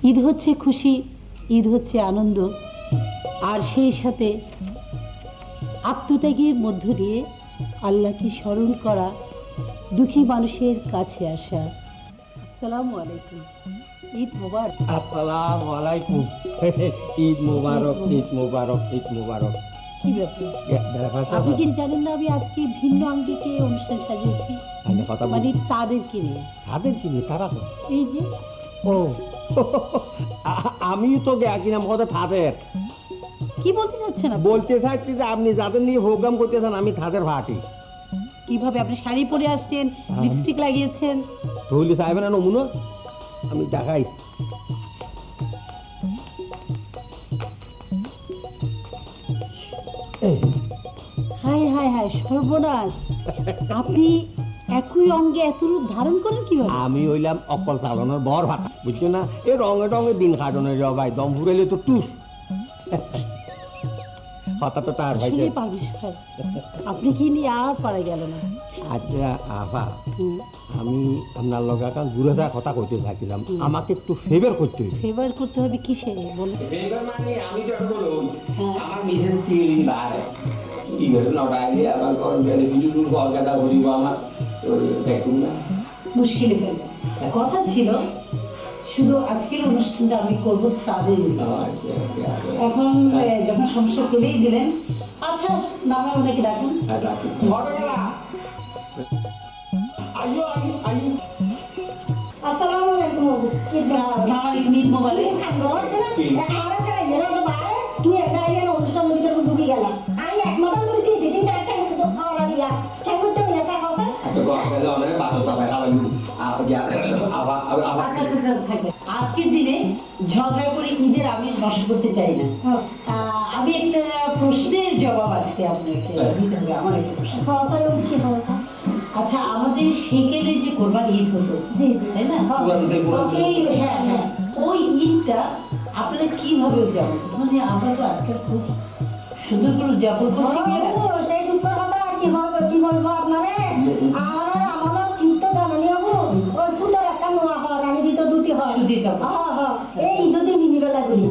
ঈদ হচ্ছে খুশি, ঈদ হচ্ছে আনন্দ, আর সেই সাথে আত্মত্যাগের মধ্য দিয়ে আল্লাহকে স্মরণ করা, দুঃখী মানুষের কাছে আসা। আসসালামু আলাইকুম, ঈদ মোবারক। আসসালামু আলাইকুম, ঈদ মোবারক, ঈদ মোবারক, ঈদ মোবারক। কি ব্যাপার, আপনি কি জানেন না আমি আজকে ভিন্ন আঙ্গিকে অনুষ্ঠান সাজিয়েছি? মানে তাদেরকে নিয়ে। তাদেরকে নিয়ে? তারা এই যে ও আমি তো কিনা কথা তাদের কি বলতে চাচ্ছেন? বলতে চাচ্ছি যে আপনি যাদের নিয়ে প্রোগ্রাম করতেছেন আমি তাদের ভাটি। কিভাবে? আপনি শাড়ি পরে আসছেন, লিপস্টিক লাগিয়েছেন। রইলি সাহেব না নমুনা আমি দেখাই। হাই হাই হাই, সর্বনাশ! আপনি একই অঙ্গে এত রূপ ধারণ করেন কিভাবে? আমি হইলাম অকল চালানোর বর ভাটা, বুঝছো না? এ রঙে রঙে দিন কাটনে ভাই, দম ফুরাইলে তো টুস। কথা তো তার ভাই, আপনি কি নিয়ে আর পারা গেল না। আচ্ছা আফা, আমি আপনার লগে এখন ঘুরে যাওয়ার কথা কইতে চাইছিলাম, আমাকে একটু ফেভার করতে হবে। ফেভার করতে হবে কিসে বলুন? ফেভার মানে আমি যখন বলুন আমার নিজের তিন বারে কি করে নটাইলে আবার কোন গেলে বিজু কলকাতা ঘুরিব, আমার দেখুন না মুশকিল হয়ে কথা ছিল। শুধু আজকের অনুষ্ঠানটা আমি করবো তাদের। এখন যখন সমস্যা ফেলেই দিলেন, আচ্ছা নামে ওনাকে ডাকুন। আসসালামু আলাইকুম। আসসালামু আলাইকুম, ঈদ মোবারক। তুই একটা অনুষ্ঠান ভিতরে ঢুকে গেলাম, আমি এক মাথা ধরে দিয়ে দিদি একটা খাওয়া দিয়া ঠাকুরটা নিয়ে থাকা আজকের দিনে ঝগড়া করে ঈদের আমি নষ্ট করতে চাই না। আমি একটা প্রশ্নের জবাব আজকে আপনাকে দিতে হবে। আমার একটা প্রশ্ন, আচ্ছা আমাদের সেকেলে যে কোরবানি ঈদ হতো, জি জি তাই না, হ্যাঁ হ্যাঁ, ওই ঈদটা আপনারা কিভাবে উদযাপন? মানে আমরা তো আজকাল খুব সুন্দর করে উদযাপন করছি। সেই দুঃখের কথা কি বলবো, কি বলবো আপনারে? আমার তীর্থ জানি ওই ফুটার একটা নোয়া হয়, আমি দিত দুটি হয়, এই যদি মিনিবেলা করি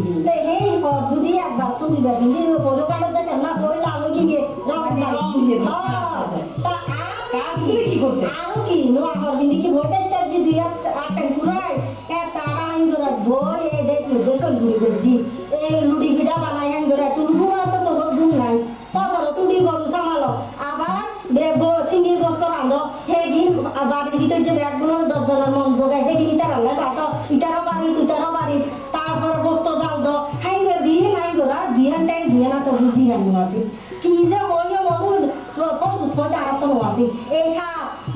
এই যদি একবার তুমি দেখেন বড় কাটা দেখেন না করলে আমি কি কি করতে আরো কি নোয়া হয় কিন্তু কি বলতে চাচ্ছি দুই একটা ঘুরায় তারা আইন্দরা ধর এই দেখলো দেশল ঘুরে করছি এই লুডি পিঠা বানাই আইন্দরা তুমি ঘুমার তো সব ঘুম নাই তাছাড়া তুমি গরু সামালো আবার সিঙ্গির বস্তা রান্ধো হেগিন বাড়ির ভিতর যে ব্যাগগুলো 10 জনের মন জোগায় হেগিন ইটা রান্না কাটো ইটারও বাড়ি তুইটারও বাড়ি তারপরে বস্ত জাল দো হাইঙ্গে দিয়ে হাইঙ্গরা বিয়ানটাই দিয়ে না তো বুঝি আমি আছে কি যে হইও মন পশু খোঁজা আর তো আছে এই খা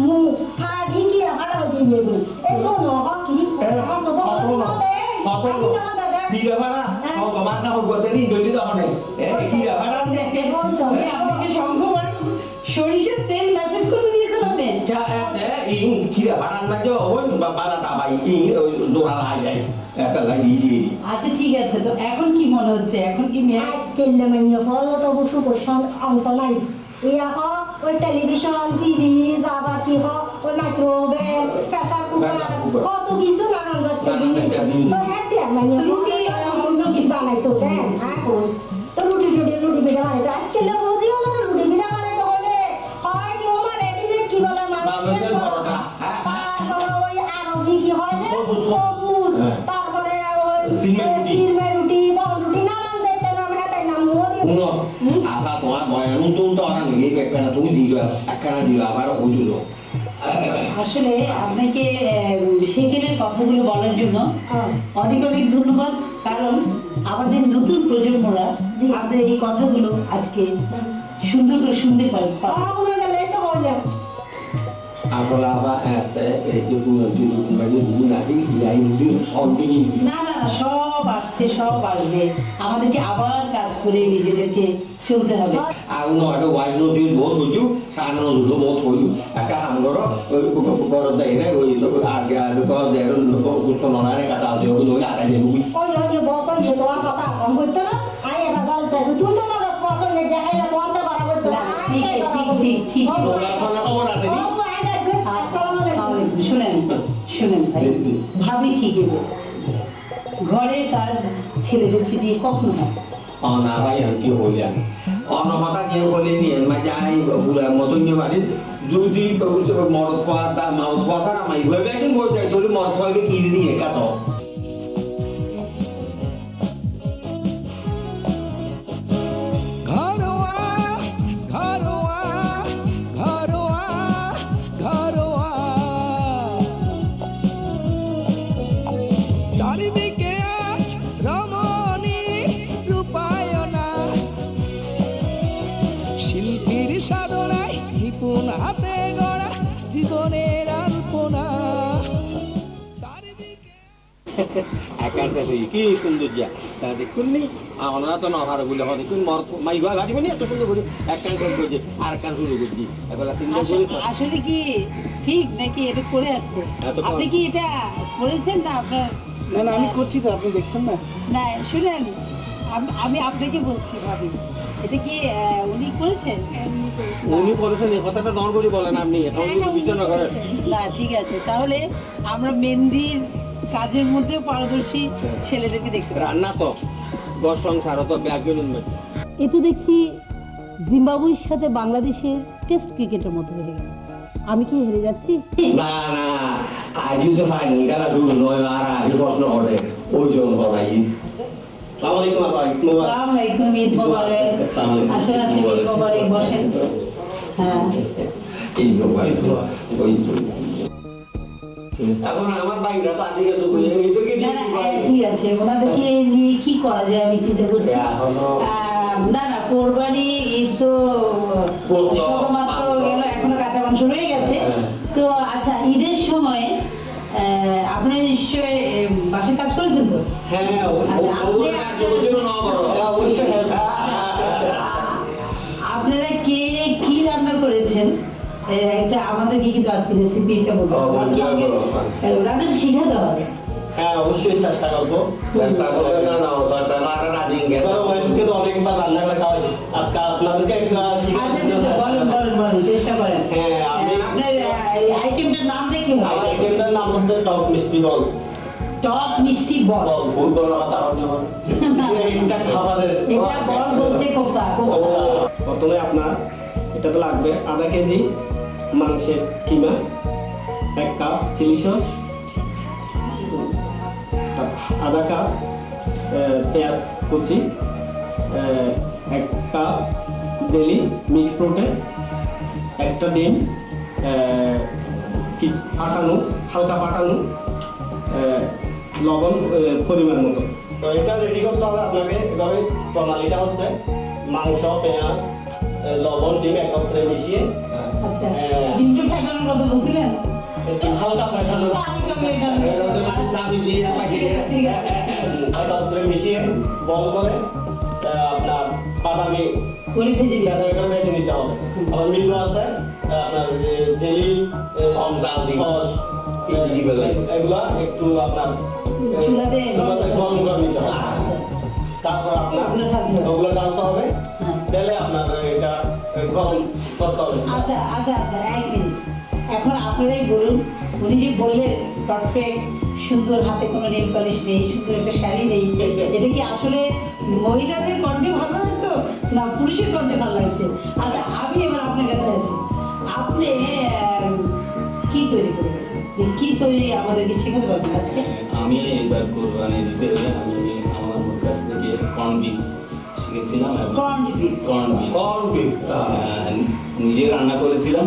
মু খা ঢিকি হাড়া দিয়ে গই এই শোনো কি আমার সব সরিষার তেল মেসেজ করে দিয়েছিল। আচ্ছা ঠিক আছে, তো এখন কি মনে হচ্ছে? এখন কি অন্ত নাই ওই টেলিভিশন ফ্রিজ আবার কি ওই মাইক্রোওভেন প্রেসার কুকার কত কিছু নানান রুটি বানাইতো কেন তো রুটি পিঠা বানাইতো আজকে বুঝিও না রুটি পিঠা বানাইতে হলে হয় কি ওমা রেডিমেড কি বলে তারপরে ওই আরো কি হয় যে সবুজ তারপরে ওই সিরমে রুটি বল রুটি নানান দেখতে নাম এটাই নাম আবার তোমার নতুন তো অনেক লেগে একটা তুমি দিল একটা দিল আবার বুঝলো। আসলে আপনাকে সেকেলের কথাগুলো বলার জন্য অনেক অনেক ধন্যবাদ, কারণ আমাদের নতুন প্রজন্মরা আমাদের এই কথাগুলো আজকে সুন্দর করে শুনতে পারে। না না সব আসছে, সব আসবে, আমাদেরকে আবার কাজ করে নিজেদেরকে চলতে হবে। আৰু নহয় ৱাইজ নছিল বহুত হইছো সান নজুলো বহুত হইলো একটা আমগর গরত দেয় না ওই আগে আগে তো দেয় লোক গুস্ত ননারে কথা আছে ওই ওই আড়াই দেব ওই ওই বত যে তোর কথা কম হইতো না আই এটা বল চাই তুই তো না ফটো এ জায়গায় পড়তে পারবে তো ঠিক ঠিক ঠিক তোরা কোনা খবর আছে নি আসসালামু আলাইকুম। শুনেন শুনেন ভাই, ভাবি ঠিকই বলছে, ঘরে তার ছেলেদেরকে দিয়ে কখনো না। Apa yang diholian? Ono hata yang boleh ni, macam bulan motornya mari, jadi mau kuat sama ibu, tapi kan boleh jadi mau kuat ke kiri ni kata. Akan terjadi sendiri. Tapi kuni, awalnya tu nak harus boleh hari kuni mart, mai gua hari ni tu pun boleh. Akan terjadi, akan suruh boleh. Apalah tinggal boleh. আসলে কি ঠিক নাকি এটা করে আসছে? আপনি কি এটা করেছেন না আপনার? না না আমি করছি তো, আপনি দেখছেন না? না শুনেন, আমি আপনাকে বলছি ভাবি, এটা কি উনি করেছেন? উনি করেছেন এই কথাটা নর করে বলেন আপনি, এখন যদি বিছানা করেন। না ঠিক আছে, তাহলে আমরা মেহেন্দির কাজের মধ্যে পারদর্শী ছেলেদেরকে দেখতে পাচ্ছি। রান্না তো ঘর সংসার তো ব্যাকরণ মধ্যে। এ তো দেখছি জিম্বাবুয়ের সাথে বাংলাদেশের টেস্ট ক্রিকেটের মতো হয়ে গেল। আমি কি হেরে যাচ্ছি? না না, আজই তো ফাইনাল খেলা শুরু নয়, আর আগে প্রশ্ন করে ওই জন্য বলাই। আসসালামু আলাইকুম আপা, আসসালামু আলাইকুম, ঈদ মোবারক। আসেন আসেন, ঈদ মোবারক, বসেন। হ্যাঁ ঈদ মোবারক। ওই এখন আমার বাইকটা তো আজকে তো এদেরকে না না ঠিক আছে, ওনাদেরকে নিয়ে কি করা যায় আমি চিন্তা করছি। না না, কোরবানি ঈদ তো শুধুমাত্র গেল, এখনো কাঁচা মাংস রয়ে গেছে। তো আচ্ছা, ঈদের সময় আপনারা নিশ্চয় বাসায় কাজ করেছেন তো? হ্যাঁ আপনারা কে কি রান্না করেছেন এটা আমাদেরকে কিন্তু আজকে রেসিপি এটা বলতে রান্না শিখাতে হবে। হ্যাঁ অবশ্যই চেষ্টা করবো। চেষ্টা করবেন না না, রান্না না দিন ওইদিকে তো অনেকবার রান্না করে খাওয়াই, আজকে আপনাদেরকে বলেন চেষ্টা করেন। হ্যাঁ আমি আপনার আইটেমটার নামটা কি? আইটেমটার নাম হচ্ছে টক মিষ্টি বল। টক মিষ্টি বল? ভুল বড় কথা এটা খাবারের এটা বল বলতে কোথা? প্রথমে আপনার এটাতে লাগবে আধা কেজি মাংসের কিমা, 1 কাপ চিলি সস, আধা কাপ পেঁয়াজ কুচি, 1 কাপ জেলি মিক্স প্রোটিন, একটা ডিম ফাটানো, হালকা ফাটানো, লবণ পরিমাণ মতো। তো এটা রেডি করতে হবে আপনাকে। এভাবে প্রণালীটা হচ্ছে মাংস, পেঁয়াজ, লবণ, ডিম একত্রে মিশিয়ে আচ্ছা, ডিমটা ফাটানোর কথা বলছিলেন? একটু হালকা ফাটানো, একত্রে মিশিয়ে বল করে আপনার বাদামি করে ভেজে ভেজে নিতে হবে। আবার মিঠু আছে আপনার জেলি, সস, এগুলা একটু আপনার চুলাতে গরম করে নিতে হবে। তারপর আপনার ওগুলো ঢালতে হবে, ঢেলে আপনার এটা গরম করতে হবে। আচ্ছা আচ্ছা আচ্ছা, এক মিনিট, এখন আপনারাই বলুন, উনি যে বললেন পারফেক্ট সুন্দর, হাতে কোনো নেল পালিশ নেই, সুন্দর একটা শাড়ি নেই, এটা কি আসলে মহিলাদের কণ্ঠে ভালো লাগতো না পুরুষের কণ্ঠে ভালো লাগছে? আচ্ছা, আমি এবার আপনার কাছে আছি, আপনি কি তৈরি করবেন, কি তৈরি আমাদেরকে শেখাতে পারবেন আজকে? আমি এবার কোরবানি দিতে আমি আমার কাছ থেকে কর্ন বিফ শিখেছিলাম। কর্ন বিফ নিজে রান্না করেছিলাম।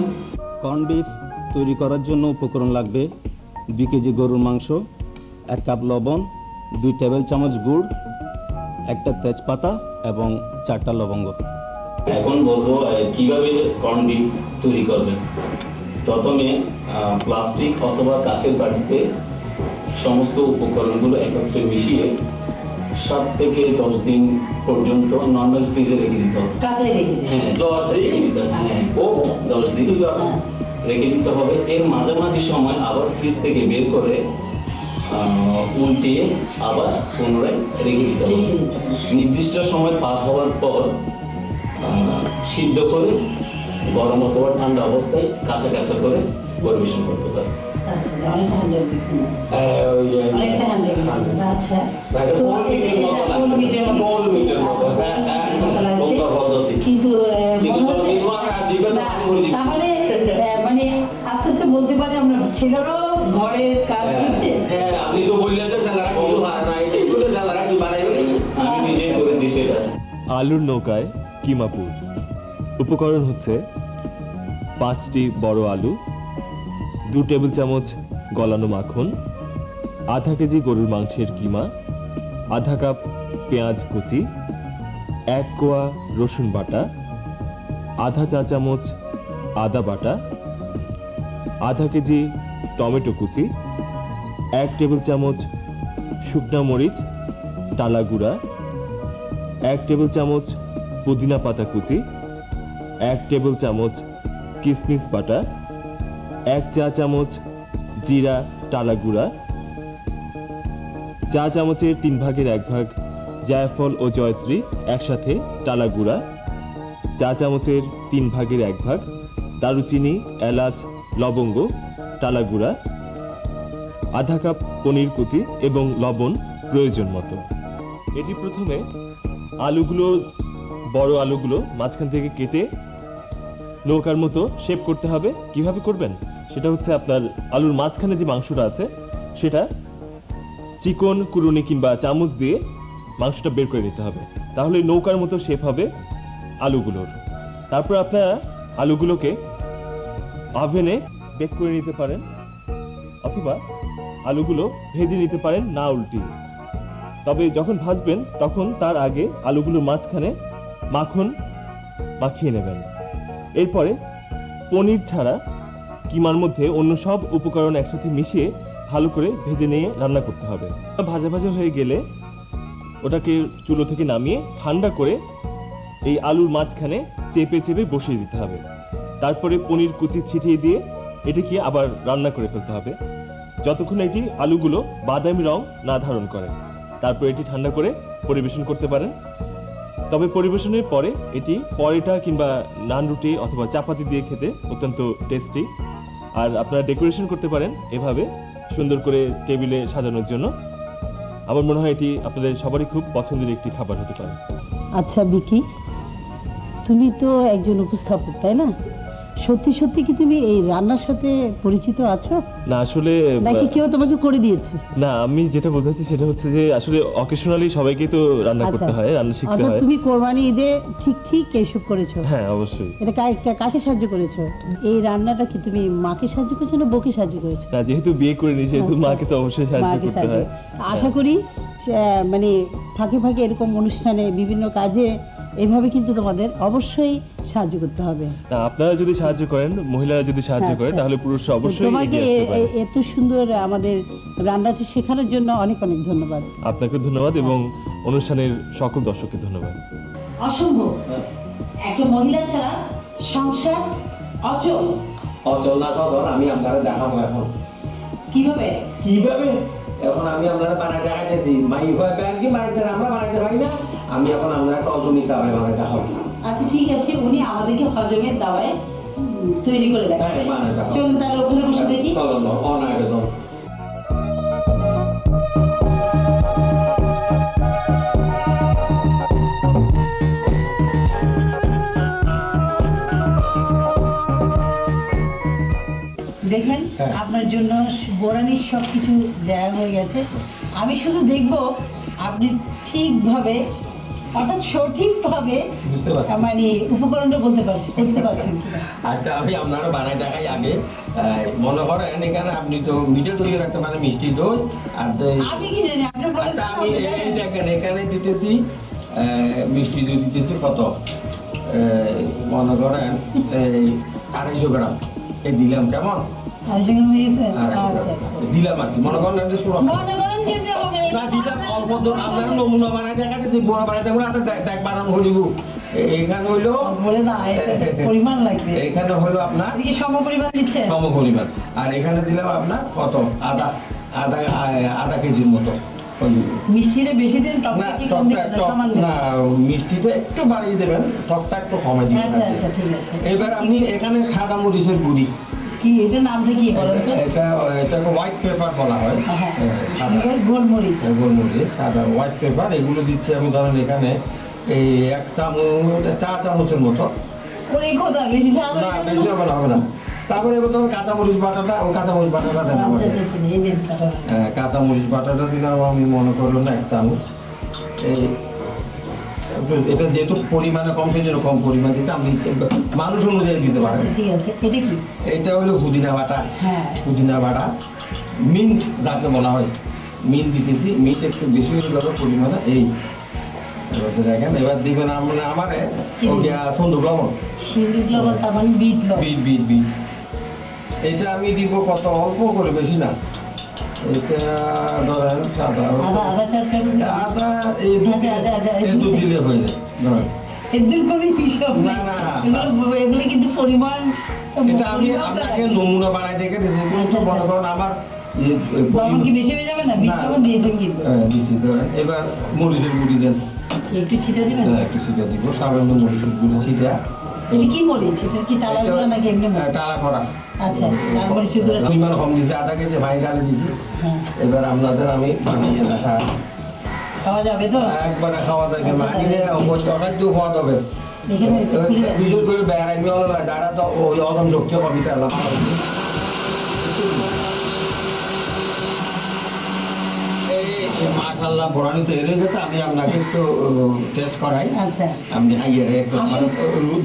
কর্ন বিফ তৈরি করার জন্য উপকরণ লাগবে 2 কেজি গরুর মাংস, 1 কাপ লবণ, 2 টেবিল চামচ গুড়, 1টা তেজপাতা এবং 4টা লবঙ্গ। এখন বলবো কিভাবে কর্ন বিফ তৈরি করবেন। প্রথমে প্লাস্টিক অথবা কাঁচের বাটিতে সমস্ত উপকরণগুলো একত্রে মিশিয়ে 7 থেকে 10 দিন পর্যন্ত নর্মাল ফ্রিজে রেখে দিতে হবে। হ্যাঁ 10 রেখে দিতে হবে। হ্যাঁ ও 10 দিন রেখে দিতে হবে। এর মাঝামাঝি সময় আবার ফ্রিজ থেকে বের করে উল্টিয়ে আবার পুনরায় রেখে দিতে হবে। নির্দিষ্ট সময় পার হওয়ার পর সিদ্ধ করে গরম অথবা ঠান্ডা অবস্থায় কাঁচা কাঁচা করে পরিবেশন করতে পারে। আচ্ছা, অনেকটা হান্ড্রেড ওই যে অনেকটা হান্ড্রেড আচ্ছা তো কোন মিটের মতো হ্যাঁ সুন্দর পদ্ধতি কিন্তু কিন্তু মনে হচ্ছে নির্মাণ আর দিবেন না তাহলে মানে আস্তে আস্তে বলতে পারি আমরা ছেলেরও ঘরের কাজ করছে। হ্যাঁ আপনি তো বললেন যে ছেলেরা কিছু হয় না এগুলো ছেলেরা কি বানাইবে আমি নিজে করেছি সেটা। আলুর নৌকায় কিমাপুর। উপকরণ হচ্ছে 5টি বড় আলু, 2 টেবিল চামচ গলানো মাখন, আধা কেজি গরুর মাংসের কিমা, আধা কাপ পেঁয়াজ কুচি, 1 কোয়া রসুন বাটা, আধা চা চামচ আদা বাটা, আধা কেজি টমেটো কুচি, 1 টেবিল চামচ শুকনা মরিচ টালা গুঁড়া, 1 টেবিল চামচ পুদিনা পাতা কুচি, 1 টেবিল চামচ কিশমিশ বাটা, 1 চা চামচ জিরা টালা গুঁড়া, চা চামচের 3 ভাগের 1 ভাগ জায়ফল ও জয়ত্রী একসাথে টালা গুঁড়া, চা চামচের 3 ভাগের 1 ভাগ দারুচিনি এলাচ লবঙ্গ টালা গুঁড়া, আধা কাপ পনির কুচি এবং লবণ প্রয়োজন মতো। এটি প্রথমে আলুগুলো, বড় আলুগুলো মাঝখান থেকে কেটে নৌকার মতো শেপ করতে হবে। কিভাবে করবেন সেটা হচ্ছে আপনার আলুর মাঝখানে যে মাংসটা আছে সেটা চিকন কুরুনি কিংবা চামচ দিয়ে মাংসটা বের করে নিতে হবে, তাহলে নৌকার মতো শেপ হবে আলুগুলোর। তারপর আপনারা আলুগুলোকে ওভেনে বেক করে নিতে পারেন অথবা আলুগুলো ভেজে নিতে পারেন না উল্টিয়ে। তবে যখন ভাজবেন তখন তার আগে আলুগুলোর মাঝখানে মাখন মাখিয়ে নেবেন। এরপরে পনির ছাড়া কিমার মধ্যে অন্য সব উপকরণ একসাথে মিশিয়ে ভালো করে ভেজে নিয়ে রান্না করতে হবে। ভাজা ভাজা হয়ে গেলে ওটাকে চুলো থেকে নামিয়ে ঠান্ডা করে এই আলুর মাঝখানে চেপে চেপে বসিয়ে দিতে হবে। তারপরে পনির কুচি ছিটিয়ে দিয়ে এটিকে আবার রান্না করে ফেলতে হবে যতক্ষণ এটি আলুগুলো বাদামি রং না ধারণ করে। তারপর এটি ঠান্ডা করে পরিবেশন করতে পারেন। তবে পরিবেশনের পরে এটি পরোটা কিংবা নান রুটি অথবা চাপাতি দিয়ে খেতে অত্যন্ত টেস্টি। আর আপনারা ডেকোরেশন করতে পারেন এভাবে সুন্দর করে টেবিলে সাজানোর জন্য। আমার মনে হয় এটি আপনাদের সবারই খুব পছন্দের একটি খাবার হতে পারে। আচ্ছা বিকি, তুমি তো একজন উপস্থাপক তাই না? সত্যি সত্যি কি তুমি এই রান্নার সাথে পরিচিত আছো না আসলে নাকি কেউ তোমাকে করে দিয়েছে? না, আমি যেটা বলতেছি সেটা হচ্ছে যে আসলে অকেশনালি সবাইকে তো রান্না করতে হয়, রান্না শিখতে অর্থাৎ হয়। তুমি কোরবানি ঈদে ঠিক ঠিক এইসব করেছো? হ্যাঁ অবশ্যই। এটা কাকে সাহায্য করেছো? এই রান্নাটা কি তুমি মাকে সাহায্য করেছো না বউকে সাহায্য করেছো? না, যেহেতু বিয়ে করে নি সেহেতু আচ্ছা। মাকে তো অবশ্যই সাহায্য মাকে করতে সাহায্য। হয়। আশা করি মানে ফাঁকে ফাঁকে এরকম অনুষ্ঠানে বিভিন্ন কাজে এভাবে কিন্তু তোমাদের অবশ্যই সাহায্য করতে হবে। না, আপনারা যদি সাহায্য করেন, মহিলারা যদি সাহায্য করে আচ্ছা। তাহলে পুরুষরা অবশ্যই তোমাকে এগিয়ে আসতে পারে। এত সুন্দর আমাদের রান্নাটি শেখানোর জন্য অনেক অনেক ধন্যবাদ। আপনাকে ধন্যবাদ এবং অনুষ্ঠানের সকল দর্শককে ধন্যবাদ। অসম্ভব, একটা মহিলা ছাড়া সংসার অচল। অচল না তখন আমি আপনারা দেখাবো এখন কিভাবে? কিভাবে এখন আমি আপনারা বানাতে দেখাইতেছি মাই হয় ব্যাংক কি বানাইতে আমরা বানাইতে পারি না। আমি এখন আপনারা কতনি তাওয়ায় বানাইতে হবে। আচ্ছা ঠিক আছে, উনি আমাদেরকে হজমের দাওয়ায় তৈরি করে হ্যাঁ দেখাবেন। বানাইতে হবে। চলুন তাহলে ওখানে বসে দেখি। চলুন একদম। দেখেন হ্যাঁ। আপনার জন্য বোরানির সব কিছু দেওয়া হয়ে গেছে। আমি শুধু দেখব আপনি ঠিকভাবে অর্থাৎ সঠিকভাবে বুঝতে পারছি। মানে উপকরণটা করতে পারছেন কিনা। আচ্ছা আমি আপনারা বানাই দেখাই আগে। মনে করেন এখানে আপনি তো মিঠে দই রাখতে পারেন, মিষ্টি দই আর দই। আমি কি জানি আপনার বলে আচ্ছা আমি এই দেখেন এখানে দিতেছি মিষ্টি দই দিতেছি কত মনে করেন এই 250 গ্রাম এই দিলাম। কেমন? আলোচনা হয়ে গেছে? 250 আচ্ছা গ্রাম আচ্ছা। দিলাম আর কি। মনে করেন একটা ছোট মনে করেন যেতে হবে না দিলাম অল্প তো আপনারা নমুনা বানাই দেখাতেছি। বড় বানাই দেবো একটা দেখ বানানো হলিব। এইখানে হইলো বলে না এটা পরিমাণ লাগবে। এইখানে হলো আপনার এদিকে সম পরিমাণ দিচ্ছেন? সম পরিমাণ। আর এখানে দিলাম আপনার কত আধা কেজির মতো। মিষ্টিটা বেশি দিন টকটা না কি কম দিবেন না সমান দিবেন? না মিষ্টিটা একটু বাড়িয়ে দেবেন, টকটা একটু কমে দিবেন। আচ্ছা আচ্ছা ঠিক আছে। এবার আপনি এখানে সাদা মরিচের গুঁড়ি কি এটা নামটা কি বলেন তো? এটাকে হোয়াইট পেপার বলা হয়। হ্যাঁ, সাদা এবার গোলমরিচ। গোলমরিচ, সাদা হোয়াইট পেপার, এগুলো দিচ্ছি আমি ধরেন এখানে এই 1 চামচ, 4 চামচের মতো। ওরে কথা বেশি ঝাল না বেশি হবে না, হবে না। তারপরে এবার ধরুন কাঁচামরিচ বাটাটা দেন আমাকে। এই যে কাটা। কাঁচামরিচ বাটাটা দিলাম আমি মনে করলাম 1 চামচ। এই এটা যেহেতু পরিমাণে কম, সেই জন্য কম পরিমাণ দিতে আমি মানুষ অনুযায়ী দিতে পারেন। ঠিক আছে, এটা কি? এইটা হলো পুদিনা বাটা। হ্যাঁ, পুদিনা বাটা, মিন্ট যাকে বলা হয়, মিন্ট দিতেছি। মিন্ট একটু বেশি হয়ে গেল পরিমাণে। এই এবার দেখেন, এবার দিবেন আমারে ওটা সন্দুক লবণ, সিন্দুক লবণ, তার মানে বিট লবণ। বিট। এটা আমি দিব কত, অল্প করে, বেশি না। এটা ধরেন সাদা আদা চা চামচ। আদা এই দু দিলে হয়ে যায় ধরেন। এদের কোনো হিসাব না, নেই। না। এগুলো কিন্তু পরিমাণ। এটা আমি আপনাকে নমুনা বানাই দেখে দিয়েছি, কিন্তু মনে করেন আমার লবণ কি বেশি হয়ে যাবে না? বিট লবণ দিয়েছেন কিন্তু। দিচ্ছি ধরেন। এবার মরিচের গুঁড়ি দেন। একটু ছিটা দিবেন? একটু ছিটা দিব, সামান্য মরিচের গুঁড়ি ছিটা। এটা কি মরিচ? এটা কি টালা গুঁড়া নাকি এমনি মরিচ? টালা করা। আচ্ছা, লাল মরিচের গুঁড়া। পরিমাণ কম দিয়েছি, আধা কেজি ভাই ডালে দিয়েছি। হ্যাঁ, এবার আপনাদের আমি বানিয়ে দেখা খাওয়া যাবে তো? একবারে খাওয়া যাবে, মাগিলে অবশ্যই অনেক দূর খাওয়া যাবে। এখানে একটু খুলে দেন। বিশেষ করে বেড়াই যারা তো ওই অদম শক্তি কবিতা এলাম। মাশাআল্লাহ বরানি তো এড়ে গেছে, আমি আপনাকে একটু টেস্ট করাই। আচ্ছা, আপনি আইয়ে একটু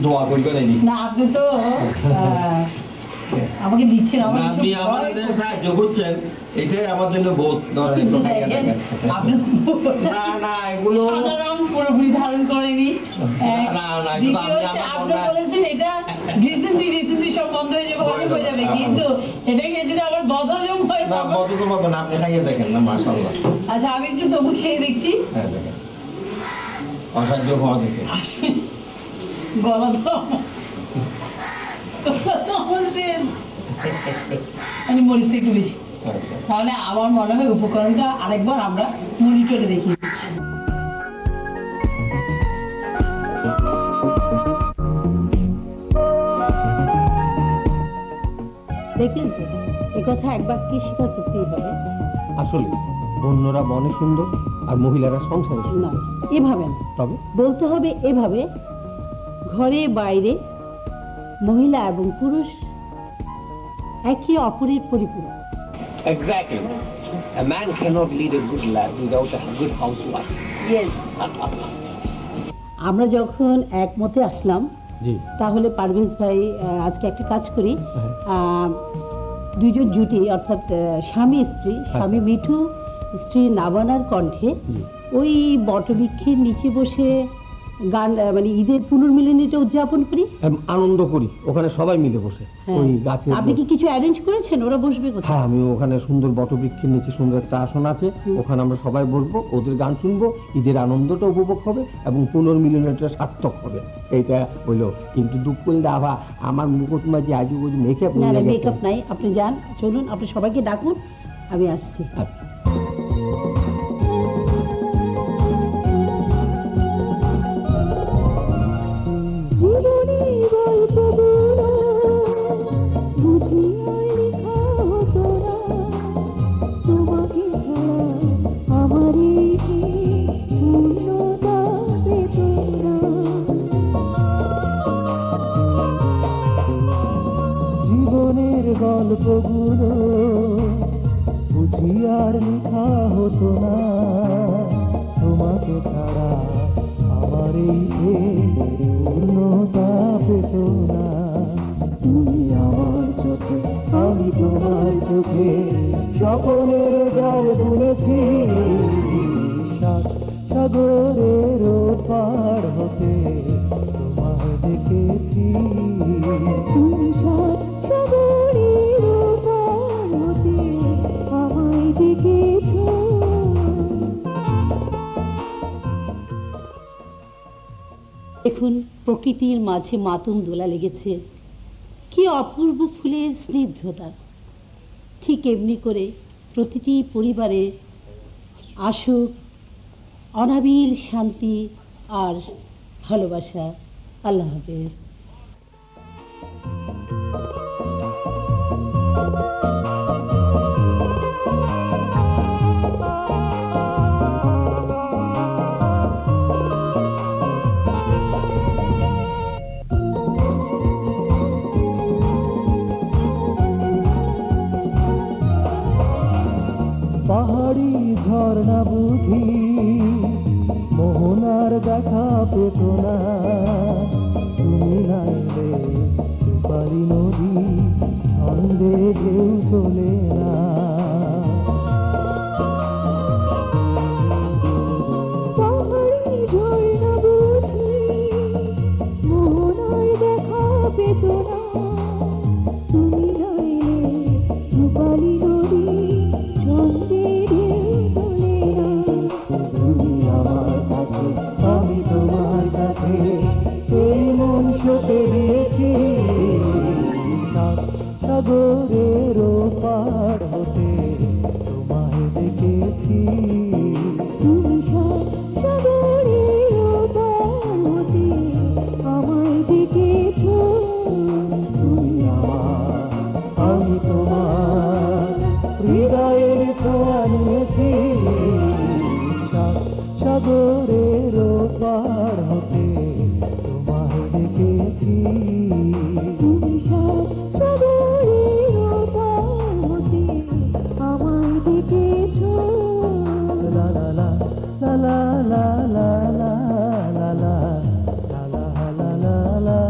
দোয়া করবেন। না আপনি তো আমাকে দিচ্ছেন, আমার না, আপনি আমাদের সাহায্য করছেন, এটাই আমার জন্য বহুত ধরেন একটু খাইয়ে দেখেন। আপনি না এগুলো সাদা রং পুরোপুরি ধারণ করেনি। না, দ্বিতীয় এগুলো হচ্ছে, আপনি আমরা বলেছেন এটা রিসেন্টলি সব বন্ধ হয়ে যাবে, হজম হয়ে যাবে, কিন্তু এটা খেয়ে যদি আবার বদহজম হয় না তখন- বদল পাবো না, আপনি খাইয়ে দেখেন না, মাশাআল্লাহ। আচ্ছা, আমি একটু তবু খেয়ে দেখছি। হ্যাঁ দেখেন, অসাধ্য হওয়া দেখে। গলা তো আমার শেষ। আমি মরিচটা একটু বেশি। তাহলে আমার মনে হয় উপকরণটা আরেকবার আমরা মনিটরে দেখিয়ে দিচ্ছি। দেখলেন তো, এ কথা একবার কি স্বীকার করতেই হবে। আসলে অন্যরা মনে সুন্দর আর মহিলারা সংসারে না, সুন্দর। এভাবে না, তবে বলতে হবে এভাবে, ঘরে বাইরে মহিলা এবং পুরুষ একে অপরের পরিপূরক। Exactly. A man cannot lead a good life without a good housewife. আমরা যখন একমতে আসলাম, জি, তাহলে পারভেজ ভাই আজকে একটা কাজ করি, দুইজন জুটি অর্থাৎ স্বামী স্ত্রী, স্বামী মিঠু, স্ত্রী নাবানার কণ্ঠে ওই বটবৃক্ষের নিচে বসে গান, মানে ঈদের পুনর্মিলনীটা উদযাপন করি, আনন্দ করি ওখানে সবাই মিলে বসে হ্যাঁ। ওই গাছে। আপনি কি কিছু অ্যারেঞ্জ করেছেন? ওরা বসবে কোথায়? হ্যাঁ, আমি ওখানে সুন্দর বটবৃক্ষের নিচে সুন্দর একটা আসন আছে, ওখানে আমরা সবাই বসবো, ওদের গান শুনবো, ঈদের আনন্দটা উপভোগ হবে এবং পুনর্মিলনটা সার্থক হবে, এইটা হইলো। কিন্তু দুঃখ করলে আবার আমার মুকুট মাঝে আজু বাজু মেকআপ না না, মেকআপ নাই, আপনি যান, চলুন, আপনি সবাইকে ডাকুন, আমি আসছি। জীবনের গল্পগুলো বুঝি আর লেখা হতো না, তোমাকে ছাড়া আমার এই পূর্ণতা পেত না। তুমি আমার চোখে, আমি তোমার চোখে, স্বপ্নের জাল বুনেছি, সাত সাগরের পার হতে তোমায় দেখেছি। তুমি সাত সাগরের পার হতে আমায় দেখেছ। দেখুন, প্রকৃতির মাঝে মাতম দোলা লেগেছে, কি অপূর্ব ফুলের স্নিগ্ধতা। ঠিক এমনি করে প্রতিটি পরিবারে আসুক অনাবিল শান্তি আর ভালোবাসা। আল্লাহ হাফেজ। বুঝি মোহনার দেখা পেত না তুমি নাইলে রূপালী নদী ছন্দে ঢেউ তোলে না পাহাড়ি ঝর্ণা বুঝি মোহনার দেখা পেত না তুমি নাইলে রূপালী নদী ছন্দে ঢেউ তোলে না তুমি আমার কাছে আমি তোমার কাছে এই মন সঁপে দিয়েছি সাগরের পার হতে তোমায় দেখেছি তুমি সাগরের পার হতে আমায় ডেকেছো তুমি আমার আমি তোমার হৃদয়ের ছোঁয়া নিয়েছি সাগরের পার হতে তোমায় দেখেছি তুমি সাগরের পার হতে আমায় ডেকেছো লা লা লা লা লা লা লা লা লা লা লা লা লা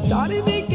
চারিদিকে